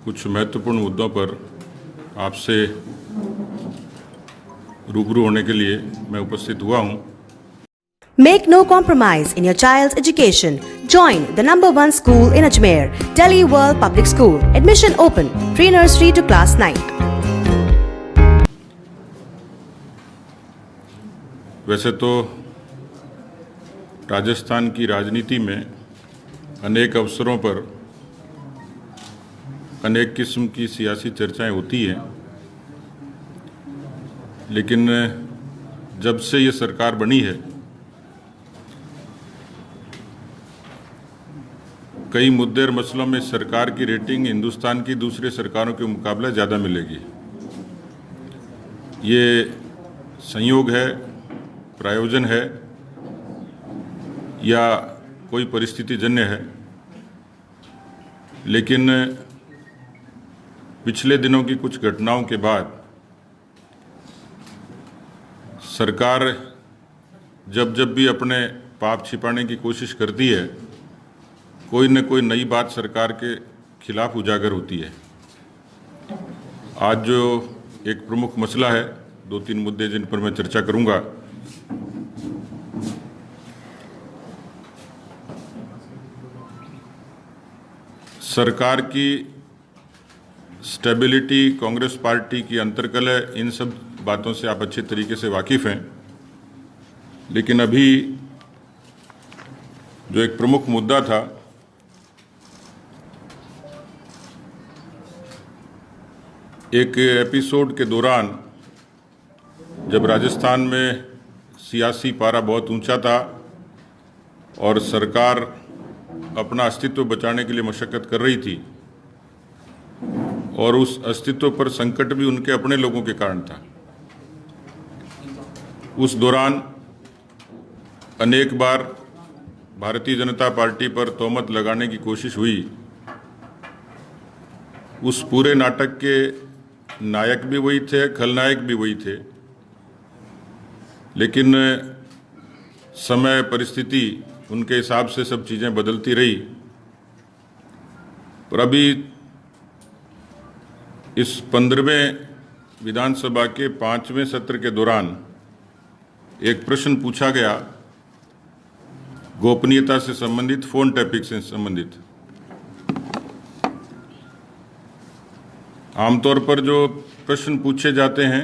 कुछ महत्वपूर्ण मुद्दों पर आपसे रूबरू होने के लिए मैं उपस्थित हुआ हूं। Make no compromise in your child's education. Join the #1 school in Ajmer, Delhi World Public School. Admission open. Pre-nursery to class 9. वैसे तो राजस्थान की राजनीति में अनेक अवसरों पर अनेक किस्म की सियासी चर्चाएं होती हैं, लेकिन जब से ये सरकार बनी है कई मुद्दे और मसलों में सरकार की रेटिंग हिंदुस्तान की दूसरे सरकारों के मुकाबले ज़्यादा मिलेगी। ये संयोग है, प्रायोजन है या कोई परिस्थिति जन्य है, लेकिन पिछले दिनों की कुछ घटनाओं के बाद सरकार जब भी अपने पाप छिपाने की कोशिश करती है, कोई न कोई नई बात सरकार के खिलाफ उजागर होती है। आज जो एक प्रमुख मसला है, 2-3 मुद्दे जिन पर मैं चर्चा करूंगा। सरकार की स्टेबिलिटी, कांग्रेस पार्टी की अंतर्कलह, इन सब बातों से आप अच्छे तरीके से वाकिफ हैं, लेकिन अभी जो एक प्रमुख मुद्दा था, एक एपिसोड के दौरान जब राजस्थान में सियासी पारा बहुत ऊंचा था और सरकार अपना अस्तित्व बचाने के लिए मशक्कत कर रही थी और उस अस्तित्व पर संकट भी उनके अपने लोगों के कारण था, उस दौरान अनेक बार भारतीय जनता पार्टी पर तोहमत लगाने की कोशिश हुई। उस पूरे नाटक के नायक भी वही थे, खलनायक भी वही थे, लेकिन समय, परिस्थिति उनके हिसाब से सब चीज़ें बदलती रही। पर अभी इस 15वें विधानसभा के 5वें सत्र के दौरान एक प्रश्न पूछा गया गोपनीयता से संबंधित, फोन टैपिंग से संबंधित। आमतौर पर जो प्रश्न पूछे जाते हैं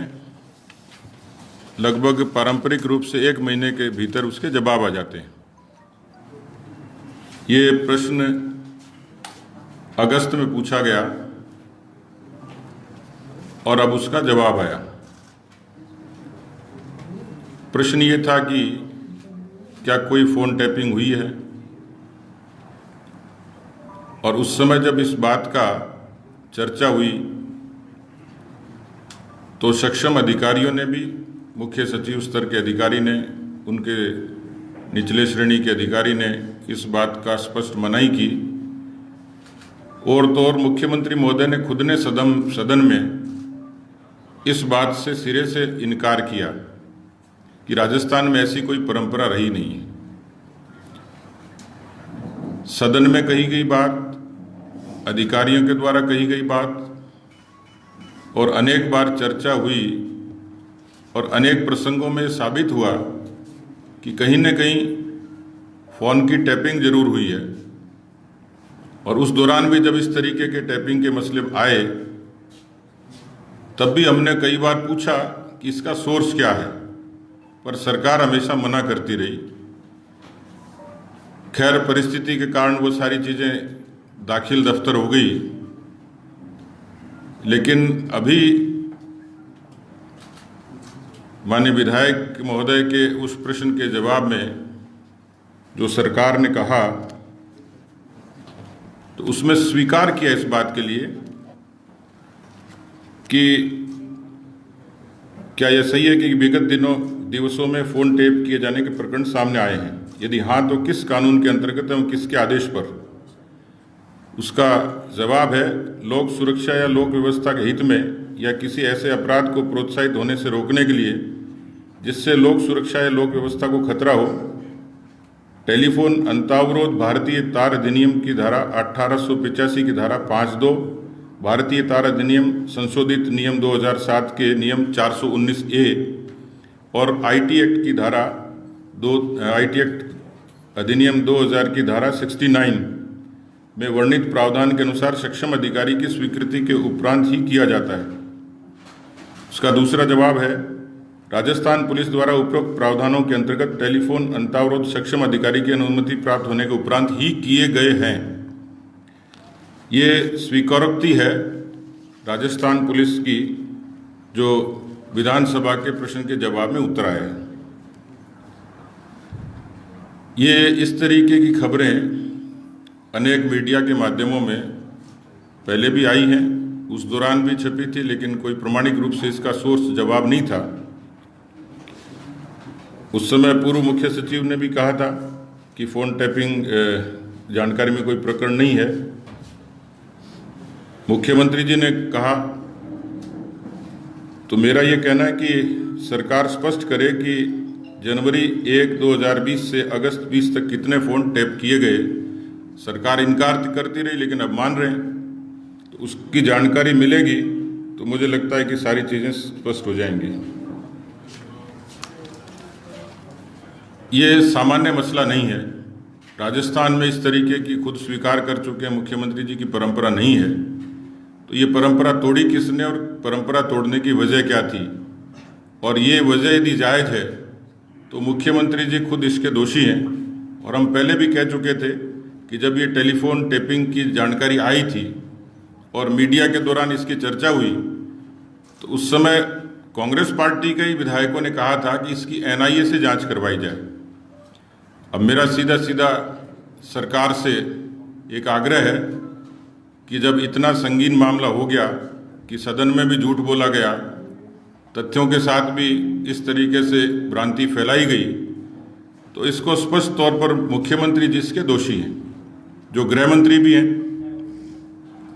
लगभग पारंपरिक रूप से 1 महीने के भीतर उसके जवाब आ जाते हैं। ये प्रश्न अगस्त में पूछा गया और अब उसका जवाब आया। प्रश्न ये था कि क्या कोई फोन टैपिंग हुई है, और उस समय जब इस बात का चर्चा हुई तो सक्षम अधिकारियों ने भी, मुख्य सचिव स्तर के अधिकारी ने, उनके निचले श्रेणी के अधिकारी ने इस बात का स्पष्ट मनाही की, और तो और मुख्यमंत्री महोदय ने खुद ने सदन में इस बात से सिरे से इनकार किया कि राजस्थान में ऐसी कोई परंपरा रही नहीं है। सदन में कही गई बात, अधिकारियों के द्वारा कही गई बात, और अनेक बार चर्चा हुई और अनेक प्रसंगों में साबित हुआ कि कहीं न कहीं फोन की टैपिंग जरूर हुई है। और उस दौरान भी जब इस तरीके के टैपिंग के मसले आए तब भी हमने कई बार पूछा कि इसका सोर्स क्या है, पर सरकार हमेशा मना करती रही। खैर, परिस्थिति के कारण वो सारी चीज़ें दाखिल दफ्तर हो गई, लेकिन अभी माननीय विधायक महोदय के उस प्रश्न के जवाब में जो सरकार ने कहा, तो उसमें स्वीकार किया इस बात के लिए कि क्या यह सही है कि विगत दिवसों में फोन टेप किए जाने के प्रकरण सामने आए हैं? यदि हाँ, तो किस कानून के अंतर्गत एवं किसके आदेश पर? उसका जवाब है, लोक सुरक्षा या लोक व्यवस्था के हित में या किसी ऐसे अपराध को प्रोत्साहित होने से रोकने के लिए जिससे लोक सुरक्षा या लोक व्यवस्था को खतरा हो, टेलीफोन अंतरावरोध भारतीय तार अधिनियम की धारा 1885 की धारा 5(2) भारतीय तार अधिनियम संशोधित नियम 2007 के नियम 419A और आईटी एक्ट अधिनियम 2000 की धारा 69 में वर्णित प्रावधान के अनुसार सक्षम अधिकारी की स्वीकृति के उपरांत ही किया जाता है। उसका दूसरा जवाब है, राजस्थान पुलिस द्वारा उपरोक्त प्रावधानों के अंतर्गत टेलीफोन अंतरावरोध सक्षम अधिकारी की अनुमति प्राप्त होने के उपरांत ही किए गए हैं। ये स्वीकारोक्ति है राजस्थान पुलिस की, जो विधानसभा के प्रश्न के जवाब में उतर आया है। ये इस तरीके की खबरें अनेक मीडिया के माध्यमों में पहले भी आई हैं, उस दौरान भी छपी थी, लेकिन कोई प्रमाणिक रूप से इसका सोर्स जवाब नहीं था। उस समय पूर्व मुख्य सचिव ने भी कहा था कि फ़ोन टैपिंग जानकारी में कोई प्रकरण नहीं है। मुख्यमंत्री जी ने कहा, तो मेरा ये कहना है कि सरकार स्पष्ट करे कि जनवरी 1, 2020 से अगस्त 20 तक कितने फ़ोन टैप किए गए। सरकार इनकार करती रही, लेकिन अब मान रहे हैं, तो उसकी जानकारी मिलेगी तो मुझे लगता है कि सारी चीज़ें स्पष्ट हो जाएंगी। ये सामान्य मसला नहीं है। राजस्थान में इस तरीके की खुद स्वीकार कर चुके हैं मुख्यमंत्री जी की परंपरा नहीं है। तो ये परंपरा तोड़ी किसने और परंपरा तोड़ने की वजह क्या थी, और ये वजह यदि जायज़ है तो मुख्यमंत्री जी खुद इसके दोषी हैं। और हम पहले भी कह चुके थे कि जब ये टेलीफोन टैपिंग की जानकारी आई थी और मीडिया के दौरान इसकी चर्चा हुई, तो उस समय कांग्रेस पार्टी के ही विधायकों ने कहा था कि इसकी एनआईए से जांच करवाई जाए। अब मेरा सीधा सीधा सरकार से एक आग्रह है कि जब इतना संगीन मामला हो गया कि सदन में भी झूठ बोला गया, तथ्यों के साथ भी इस तरीके से भ्रांति फैलाई गई, तो इसको स्पष्ट तौर पर मुख्यमंत्री जी इसके दोषी हैं, जो गृह मंत्री भी हैं।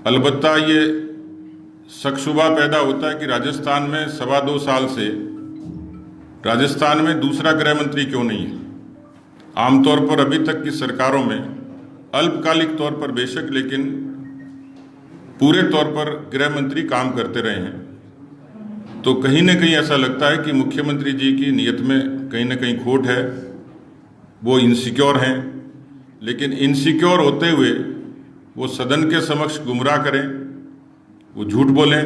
अलबत्ता ये शक शुबा पैदा होता है कि राजस्थान में 2.25 साल से राजस्थान में दूसरा गृह मंत्री क्यों नहीं है। आमतौर पर अभी तक की सरकारों में अल्पकालिक तौर पर बेशक, लेकिन पूरे तौर पर गृह मंत्री काम करते रहे हैं। तो कहीं न कहीं ऐसा लगता है कि मुख्यमंत्री जी की नीयत में कहीं न कहीं खोट है, वो इनसिक्योर हैं। लेकिन इनसिक्योर होते हुए वो सदन के समक्ष गुमराह करें, वो झूठ बोलें,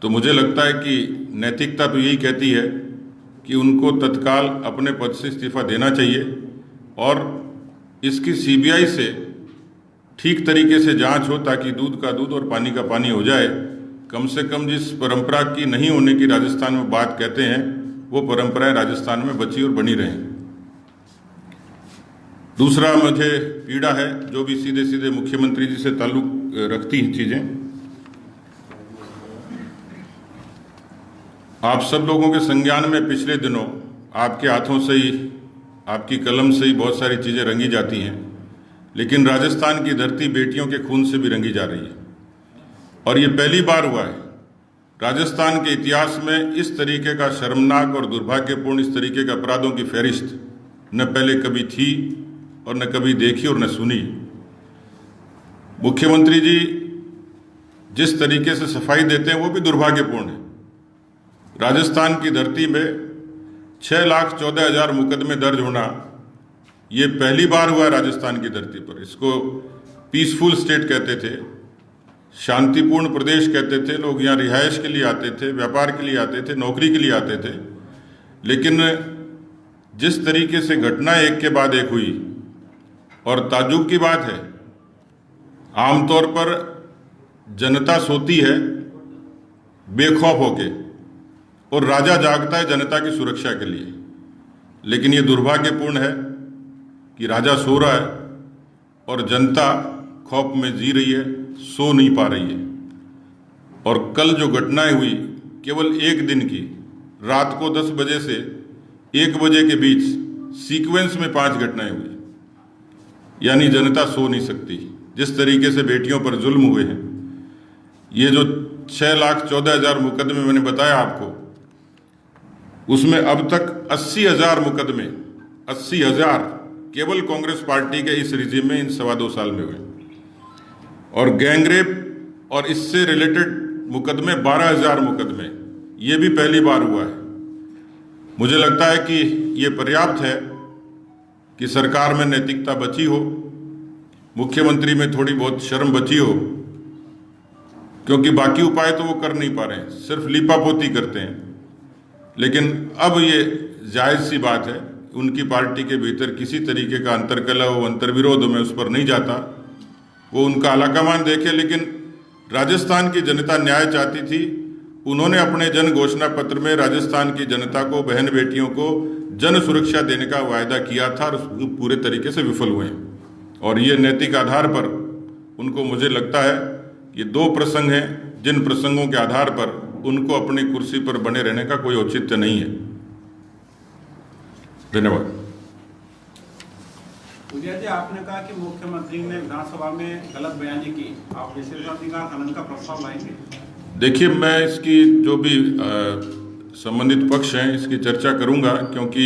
तो मुझे लगता है कि नैतिकता तो यही कहती है कि उनको तत्काल अपने पद से इस्तीफा देना चाहिए और इसकी सीबीआई से ठीक तरीके से जांच हो, ताकि दूध का दूध और पानी का पानी हो जाए। कम से कम जिस परंपरा की नहीं होने की राजस्थान में बात कहते हैं, वो परंपराएं राजस्थान में बची और बनी रहें। दूसरा मुझे पीड़ा है, जो भी सीधे सीधे मुख्यमंत्री जी से ताल्लुक रखती हैं चीज़ें। आप सब लोगों के संज्ञान में पिछले दिनों आपके हाथों से ही, आपकी कलम से ही बहुत सारी चीज़ें रंगी जाती हैं, लेकिन राजस्थान की धरती बेटियों के खून से भी रंगी जा रही है। और ये पहली बार हुआ है राजस्थान के इतिहास में इस तरीके का शर्मनाक और दुर्भाग्यपूर्ण इस तरीके के अपराधों की फहरिस्त न पहले कभी थी और न कभी देखी और न सुनी। मुख्यमंत्री जी जिस तरीके से सफाई देते हैं वो भी दुर्भाग्यपूर्ण है। राजस्थान की धरती में 6,14,000 मुकदमे दर्ज होना ये पहली बार हुआ है राजस्थान की धरती पर। इसको पीसफुल स्टेट कहते थे, शांतिपूर्ण प्रदेश कहते थे। लोग यहाँ रिहाइश के लिए आते थे, व्यापार के लिए आते थे, नौकरी के लिए आते थे। लेकिन जिस तरीके से घटना एक के बाद एक हुई, और ताज्जुब की बात है, आमतौर पर जनता सोती है बेखौफ होके और राजा जागता है जनता की सुरक्षा के लिए। लेकिन ये दुर्भाग्यपूर्ण है कि राजा सो रहा है और जनता खौफ में जी रही है, सो नहीं पा रही है। और कल जो घटनाएं हुई, केवल एक दिन की, रात को 10 बजे से 1 बजे के बीच सीक्वेंस में 5 घटनाएं हुई। यानी जनता सो नहीं सकती। जिस तरीके से बेटियों पर जुल्म हुए हैं, ये जो 6,14,000 मुकदमे मैंने बताया आपको, उसमें अब तक 80,000 मुकदमे, 80,000 केवल कांग्रेस पार्टी के इस रिजीम में इन 2.25 साल में हुए। और गैंगरेप और इससे रिलेटेड मुकदमे 12,000 मुकदमे, ये भी पहली बार हुआ है। मुझे लगता है कि ये पर्याप्त है कि सरकार में नैतिकता बची हो, मुख्यमंत्री में थोड़ी बहुत शर्म बची हो, क्योंकि बाकी उपाय तो वो कर नहीं पा रहे हैं, सिर्फ लीपापोती करते हैं। लेकिन अब ये जायज़ सी बात है, उनकी पार्टी के भीतर किसी तरीके का अंतर्कलह, अंतर्विरोध में उस पर नहीं जाता, वो उनका आलाकमान देखे। लेकिन राजस्थान की जनता न्याय चाहती थी। उन्होंने अपने जन घोषणा पत्र में राजस्थान की जनता को, बहन बेटियों को जन सुरक्षा देने का वायदा किया था और पूरे तरीके से विफल हुए हैं। और ये नैतिक आधार पर उनको, मुझे लगता है ये 2 प्रसंग हैं जिन प्रसंगों के आधार पर उनको अपनी कुर्सी पर बने रहने का कोई औचित्य नहीं है। धन्यवाद। उदय जी, आपने कहा कि मुख्यमंत्री ने विधानसभा में गलत बयानी की, आप विशेषाधिकार खनन का प्रस्ताव लाएंगे? देखिए, मैं इसकी जो भी संबंधित पक्ष हैं इसकी चर्चा करूंगा, क्योंकि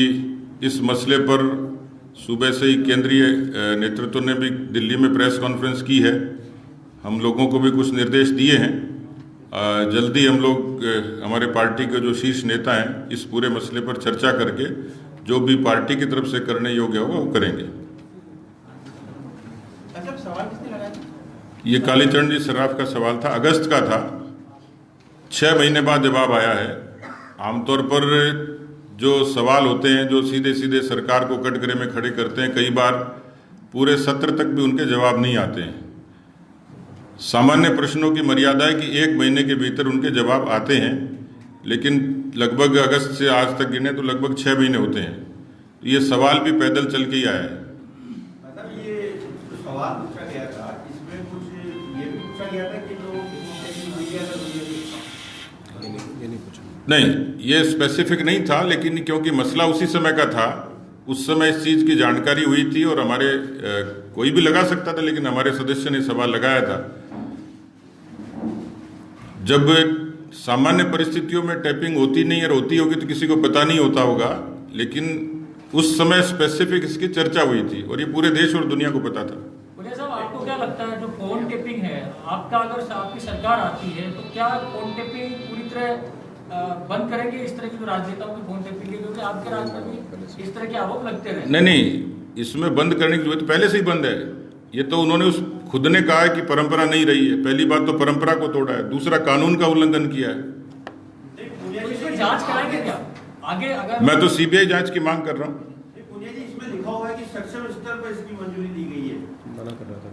इस मसले पर सुबह से ही केंद्रीय नेतृत्व ने भी दिल्ली में प्रेस कॉन्फ्रेंस की है। हम लोगों को भी कुछ निर्देश दिए हैं। जल्दी हम लोग, हमारे पार्टी के जो शीर्ष नेता हैं, इस पूरे मसले पर चर्चा करके जो भी पार्टी की तरफ से करने योग्य होगा वो करेंगे। सवाल किसने लगाया? ये कालीचरण जी सराफ का सवाल था, अगस्त का था। 6 महीने बाद जवाब आया है। आमतौर पर जो सवाल होते हैं जो सीधे सीधे सरकार को कटघरे में खड़े करते हैं, कई बार पूरे सत्र तक भी उनके जवाब नहीं आते हैं। सामान्य प्रश्नों की मर्यादा है कि 1 महीने के भीतर उनके जवाब आते हैं, लेकिन लगभग अगस्त से आज तक गिने तो लगभग 6 महीने होते हैं। ये सवाल भी पैदल चल के ही आया है। मतलब ये जो सवाल पूछा गया था, इसमें कुछ ये भी पूछा गया था कि जो नहीं, ये स्पेसिफिक नहीं था, लेकिन क्योंकि मसला उसी समय का था, उस समय इस चीज़ की जानकारी हुई थी और हमारे कोई भी लगा सकता था, लेकिन हमारे सदस्य ने सवाल लगाया था। जब सामान्य परिस्थितियों में टैपिंग होती नहीं और होती होगी तो किसी को पता नहीं होता होगा, लेकिन उस समय स्पेसिफिक इसकी चर्चा हुई थी और ये पूरे देश और दुनिया को पता था। उदय साहब, आपको क्या लगता है जो फोन टेपिंग है, आपका अगर आपकी सरकार आती है तो क्या फोन टेपिंग पूरी तरह बंद करेंगे इस तरह की जो राजनेताओं की फोन टेपिंग है, क्योंकि आपके राज में भी इस तरह के आरोप लगते रहे? नहीं, इसमें बंद करने की जरूरत पहले से ही बंद है। ये तो उन्होंने खुद ने कहा है कि परंपरा नहीं रही है। पहली बात तो परंपरा को तोड़ा है, दूसरा कानून का उल्लंघन किया है। तो इसमें जांच कराएंगे क्या आगे? अगर मैं तो सीबीआई जांच की मांग कर रहा हूँ। इसमें लिखा हुआ है कि सक्षम स्तर पर इसकी मंजूरी दी गई है। मना कर रहा था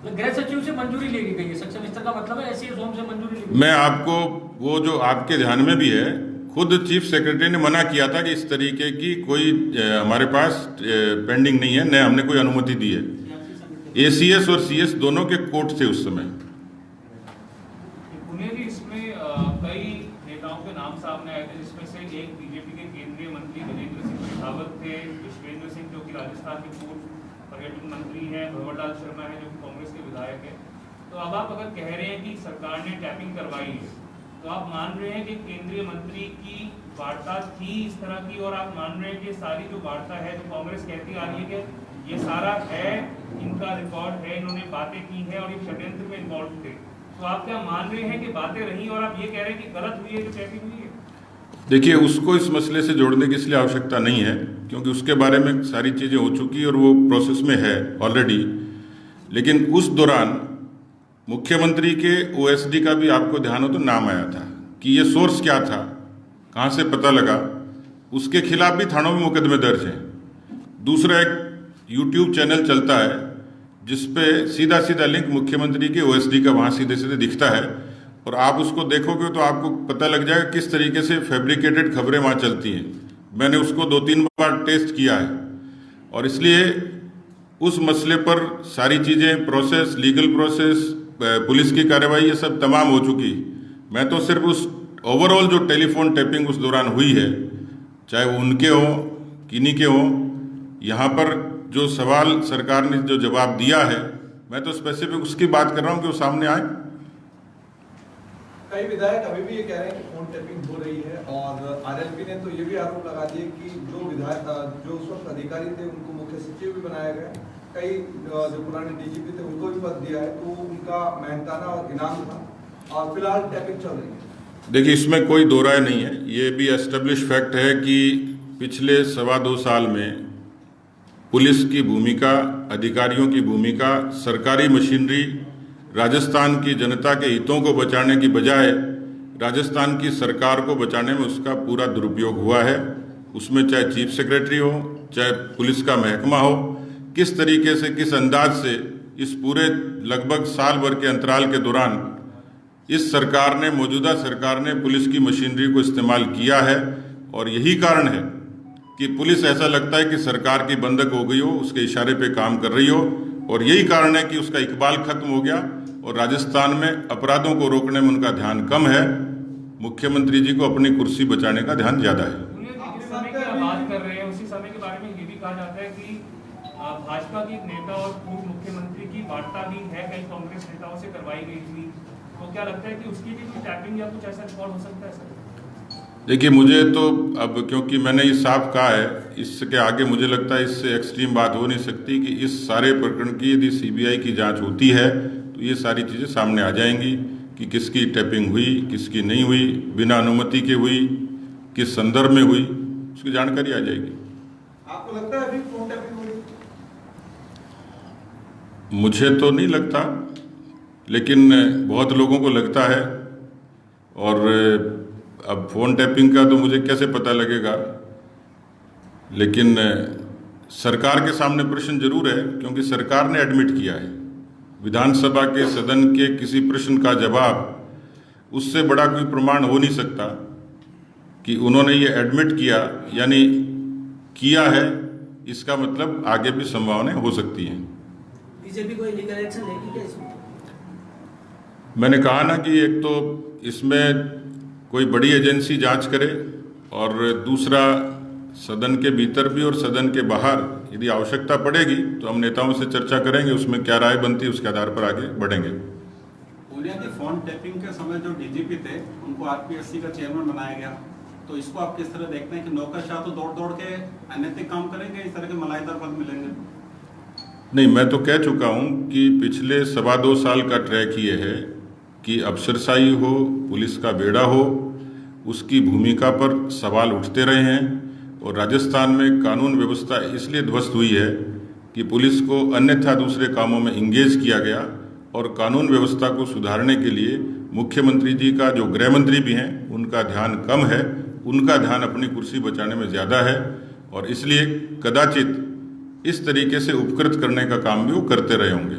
गृह सचिव से मंजूरी ली गई है, सक्षम स्तर का मतलब है ऐसी होम से मंजूरी ली गई। मैं आपको वो जो आपके ध्यान में भी है, खुद चीफ सेक्रेटरी ने मना किया था कि इस तरीके की कोई हमारे पास पेंडिंग नहीं है, न हमने कोई अनुमति दी है। एसीएस और सीएस दोनों के कोर्ट थे उस समय। इसमें कई नेताओं के नाम सामने आए थे, जिसमें से एक बीजेपी के केंद्रीय मंत्री गजेंद्र सिंह शेखावत थे, विश्वेंद्र सिंह जो कि राजस्थान के पूर्व पर्यटन मंत्री हैं, भंवर लाल शर्मा है जो कि कांग्रेस के विधायक हैं। तो अब आप अगर कह रहे हैं कि सरकार ने टैपिंग करवाई है, तो आप मान रहे हैं कि केंद्रीय मंत्री की वार्ता थी इस तरह की, और आप मान रहे हैं कि सारी जो वार्ता है जो कांग्रेस कहती आ रही है कि ये सारा है, इनका रिकॉर्ड है, इन्होंने बातें की हैं और ये षड्यंत्र में इन्वॉल्व थे। तो आप क्या मान रहे हैं कि बातें रही और आप ये कह रहे हैं कि गलत हुई है जो टैपिंग हुई है? देखिए, उसको इस मसले से जोड़ने की इसलिए आवश्यकता नहीं है क्योंकि उसके बारे में सारी चीज़ें हो चुकी और वो प्रोसेस में है ऑलरेडी। लेकिन उस दौरान मुख्यमंत्री के ओएसडी का भी आपको ध्यान हो तो नाम आया था कि ये सोर्स क्या था, कहाँ से पता लगा, उसके खिलाफ भी थानों में मुकदमे दर्ज हैं। दूसरा, एक यूट्यूब चैनल चलता है जिसपे सीधा सीधा लिंक मुख्यमंत्री के ओएसडी का वहाँ सीधे सीधे दिखता है, और आप उसको देखोगे तो आपको पता लग जाएगा किस तरीके से फैब्रिकेटेड खबरें वहाँ चलती हैं। मैंने उसको 2-3 बार टेस्ट किया है और इसलिए उस मसले पर सारी चीज़ें, प्रोसेस, लीगल प्रोसेस, पुलिस की कार्रवाई, ये सब तमाम हो चुकी। मैं तो सिर्फ उस ओवरऑल जो टेलीफोन टैपिंग उस दौरान हुई है, चाहे वो उनके हों किन्हीं के हों, यहाँ पर जो सवाल सरकार ने जो जवाब दिया है, मैं तो स्पेसिफिक उसकी बात कर रहा हूँ कि वो सामने आए। कई विधायक अभी भी ये कह रहे हैं कि फोन टैपिंग हो रही है, और आरएलपी ने तो ये भी आरोप लगा दिए कि जो विधायक जो उस वक्त अधिकारी थे उनको मुख्य सचिव भी बनाया गया, कई जो पुराने डीजीपी थे उनको भी पद दिया है, तो उनका मेहनताना और इनाम था और फिलहाल टैपिंग चल रही है। देखिए, इसमें कोई दो राय नहीं है। ये भी एस्टेब्लिश फैक्ट है कि पिछले 2.25 साल में पुलिस की भूमिका, अधिकारियों की भूमिका, सरकारी मशीनरी राजस्थान की जनता के हितों को बचाने की बजाय राजस्थान की सरकार को बचाने में उसका पूरा दुरुपयोग हुआ है। उसमें चाहे चीफ सेक्रेटरी हो, चाहे पुलिस का महकमा हो, किस तरीके से, किस अंदाज से इस पूरे लगभग साल भर के अंतराल के दौरान इस सरकार ने, मौजूदा सरकार ने पुलिस की मशीनरी को इस्तेमाल किया है। और यही कारण है कि पुलिस ऐसा लगता है कि सरकार की बंधक हो गई हो, उसके इशारे पे काम कर रही हो। और यही कारण है कि उसका इकबाल खत्म हो गया और राजस्थान में अपराधों को रोकने में उनका ध्यान कम है। मुख्यमंत्री जी को अपनी कुर्सी बचाने का ध्यान ज्यादा है। जिस समय की आप बात कर रहे हैं उसी समय के बारे में ये भी कहा जाता है कि भाजपा के एक नेता और पूर्व मुख्यमंत्री की वार्ता भी है, कई कांग्रेस नेताओं से करवाई गई थी। तो क्या लगता है कि उसकी भी कोई टैपिंग या कुछ ऐसा रिकॉर्ड हो सकता है सर? देखिए, मुझे तो अब, क्योंकि मैंने ये साफ कहा है, इसके आगे मुझे लगता है इससे एक्सट्रीम बात हो नहीं सकती कि इस सारे प्रकरण की यदि सीबीआई की जांच होती है तो ये सारी चीज़ें सामने आ जाएंगी कि किसकी टैपिंग हुई, किसकी नहीं हुई, बिना अनुमति के हुई, किस संदर्भ में हुई, उसकी जानकारी आ जाएगी। आपको लगता है अभी फोन टैपिंग हुई? मुझे तो नहीं लगता, लेकिन बहुत लोगों को लगता है। और अब फ़ोन टैपिंग का तो मुझे कैसे पता लगेगा, लेकिन सरकार के सामने प्रश्न जरूर है, क्योंकि सरकार ने एडमिट किया है। विधानसभा के सदन के किसी प्रश्न का जवाब, उससे बड़ा कोई प्रमाण हो नहीं सकता कि उन्होंने ये एडमिट किया, यानी किया है, इसका मतलब आगे भी संभावनाएं हो सकती हैं। बीजेपी कोई लीगल एक्शन लेगी क्या इसमें? मैंने कहा ना कि एक तो इसमें कोई बड़ी एजेंसी जांच करे, और दूसरा सदन के भीतर भी और सदन के बाहर यदि आवश्यकता पड़ेगी तो हम नेताओं से चर्चा करेंगे, उसमें क्या राय बनती है उसके आधार पर आगे बढ़ेंगे। पूनिया जी, फोन टैपिंग के समय जो डीजीपी थे उनको आरपीएससी का चेयरमैन बनाया गया, तो इसको आप किस तरह देखते हैं कि नौकरशाह तो दौड़ दौड़ के अनैतिक काम करेंगे, इस तरह के मलाईदार पद मिलेंगे? नहीं, मैं तो कह चुका हूं कि पिछले 2.25 साल का ट्रैक ये है कि अफसरशाही हो, पुलिस का बेड़ा हो, उसकी भूमिका पर सवाल उठते रहे हैं। और राजस्थान में कानून व्यवस्था इसलिए ध्वस्त हुई है कि पुलिस को अन्यथा दूसरे कामों में इंगेज किया गया, और कानून व्यवस्था को सुधारने के लिए मुख्यमंत्री जी का, जो गृह मंत्री भी हैं, उनका ध्यान कम है, उनका ध्यान अपनी कुर्सी बचाने में ज़्यादा है। और इसलिए कदाचित इस तरीके से उपकृत करने का काम भी वो करते रहे होंगे।